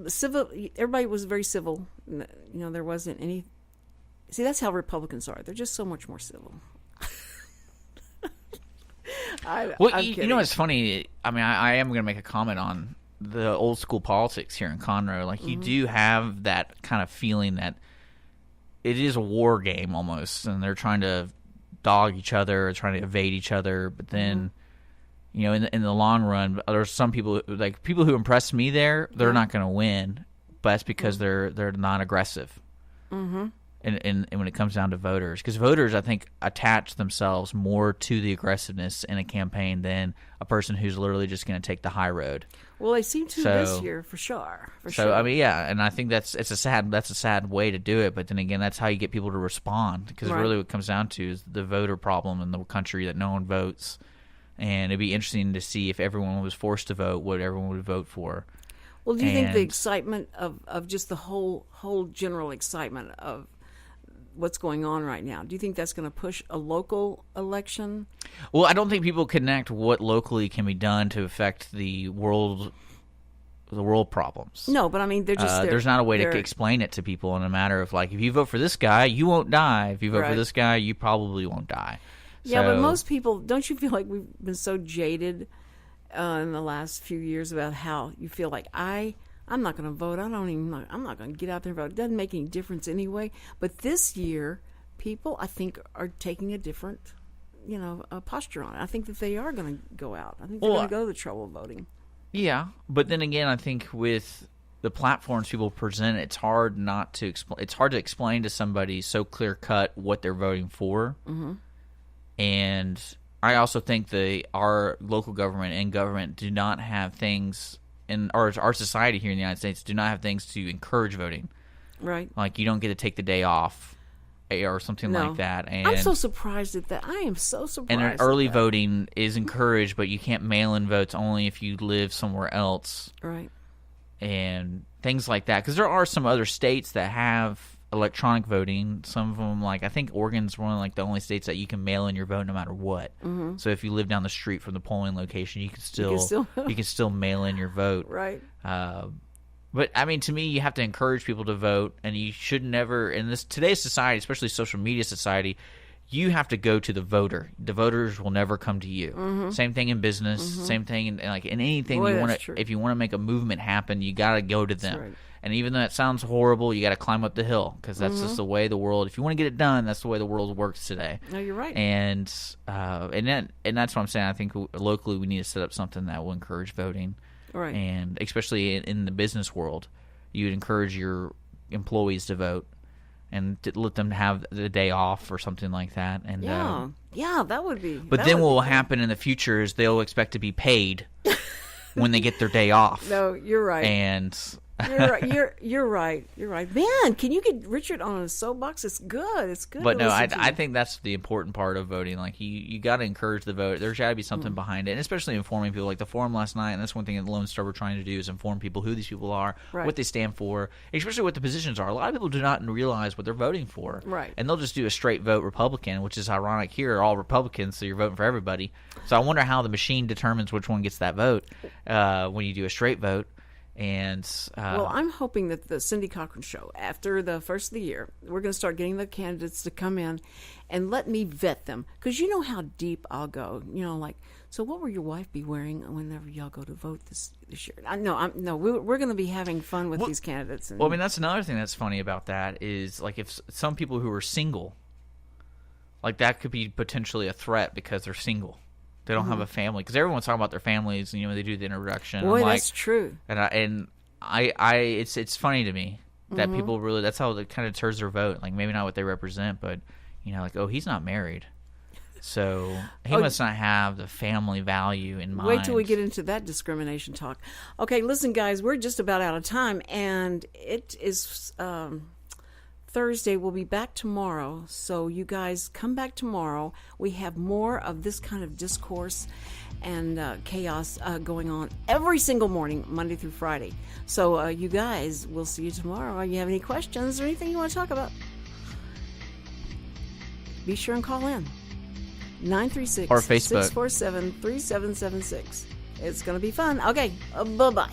civil? Everybody was very civil. You know, there wasn't any. See, that's how Republicans are. They're just so much more civil. You know what's funny? I mean, I am going to make a comment on the old school politics here in Conroe. Like, you do have that kind of feeling that it is a war game almost, and they're trying to dog each other, trying to evade each other. But then, you know, in the long run, there's some people who impress me there. They're not going to win, but that's because they're not aggressive. And when it comes down to voters, because voters, I think, attach themselves more to the aggressiveness in a campaign than a person who's literally just going to take the high road. Well, they seem to this year, for sure. I mean, yeah, and I think that's a sad way to do it. But then again, that's how you get people to respond, because really what it comes down to is the voter problem in the country, that no one votes. And it'd be interesting to see if everyone was forced to vote, what everyone would vote for. Well, do you think the excitement of just the whole general excitement of what's going on right now, do you think that's going to push a local election? Well, I don't think people connect what locally can be done to affect the world problems. No, but I mean, there's not a way to explain it to people in a matter of like, if you vote for this guy, you won't die. If you vote for this guy, you probably won't die. Yeah, but most people, don't you feel like we've been so jaded in the last few years about how you feel like I'm not going to vote. I'm not going to get out there and vote. It doesn't make any difference anyway. But this year, people, I think, are taking a different, posture on it. I think that they are going to go out. I think they're going to go to the trouble of voting. Yeah, but then again, I think with the platforms people present, it's hard not to explain. It's hard to explain to somebody so clear cut what they're voting for. And I also think our local government and government do not have things. And our society here in the United States do not have things to encourage voting. Right. Like, you don't get to take the day off or something like that. And I'm so surprised at that. I am so surprised. And early voting is encouraged, but you can't mail-in votes only if you live somewhere else. Right. And things like that. Because there are some other states that have electronic voting. Some of them, like, I think Oregon's one of like the only states that you can mail in your vote no matter what. So if you live down the street from the polling location, you can still mail in your vote. Right. But I mean, to me, you have to encourage people to vote, and you should never, in today's society, especially social media society, you have to go to the voter. The voters will never come to you. Mm-hmm. Same thing in business. Same thing in anything. Boy, you want that's to. true. If you want to make a movement happen, you got to go to them. right. And even though that sounds horrible, you got to climb up the hill because that's just the way the world. If you want to get it done, that's the way the world works today. No, you're right. And that's what I'm saying. I think locally we need to set up something that will encourage voting. Right. And especially in the business world, you would encourage your employees to vote and to let them have the day off or something like that. And yeah, that would be. But then what will happen in the future is they'll expect to be paid when they get their day off. No, you're right. And You're right. You're right. Man, can you get Richard on a soapbox? It's good. It's good. But to no, listen to I you. think that's the important part of voting. Like you got to encourage the vote. There's got to be something behind it, and especially informing people. Like the forum last night, and that's one thing that Lone Star we're trying to do is inform people who these people are, Right. what they stand for, especially what the positions are. A lot of people do not realize what they're voting for, Right. And they'll just do a straight vote Republican, which is ironic. Here, all Republicans, so you're voting for everybody. So I wonder how the machine determines which one gets that vote when you do a straight vote. And well, I'm hoping that the Cindy Cochran Show, after the first of the year, we're going to start getting the candidates to come in and let me vet them. Because you know how deep I'll go. You know, like, so what will your wife be wearing whenever y'all go to vote this year? We're going to be having fun with these candidates. And, well, I mean, that's another thing that's funny about that is, like, if some people who are single, like, that could be potentially a threat because they're single. They don't have a family because everyone's talking about their families. And, when they do the introduction, boy, I'm like, that's true. And it's funny to me that people really that's how it kind of deters their vote. Like maybe not what they represent, but like, oh, he's not married, so he must not have the family value in mind. Wait till we get into that discrimination talk. Okay, listen, guys, we're just about out of time, and it is Thursday. We'll be back tomorrow, so you guys come back tomorrow. We have more of this kind of discourse and chaos going on every single morning, Monday through Friday. So you guys, we'll see you tomorrow. You have any questions or anything you want to talk about? Be sure and call in. 936 or Facebook 647-3776. It's going to be fun. Okay, bye-bye.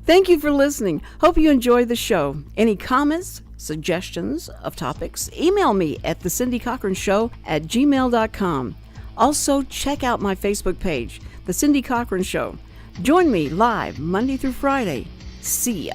Thank you for listening. Hope you enjoyed the show. Any comments, suggestions of topics, email me at thecindycochrансhow@gmail.com. Also, check out my Facebook page, The Cindy Cochran Show. Join me live Monday through Friday. See ya.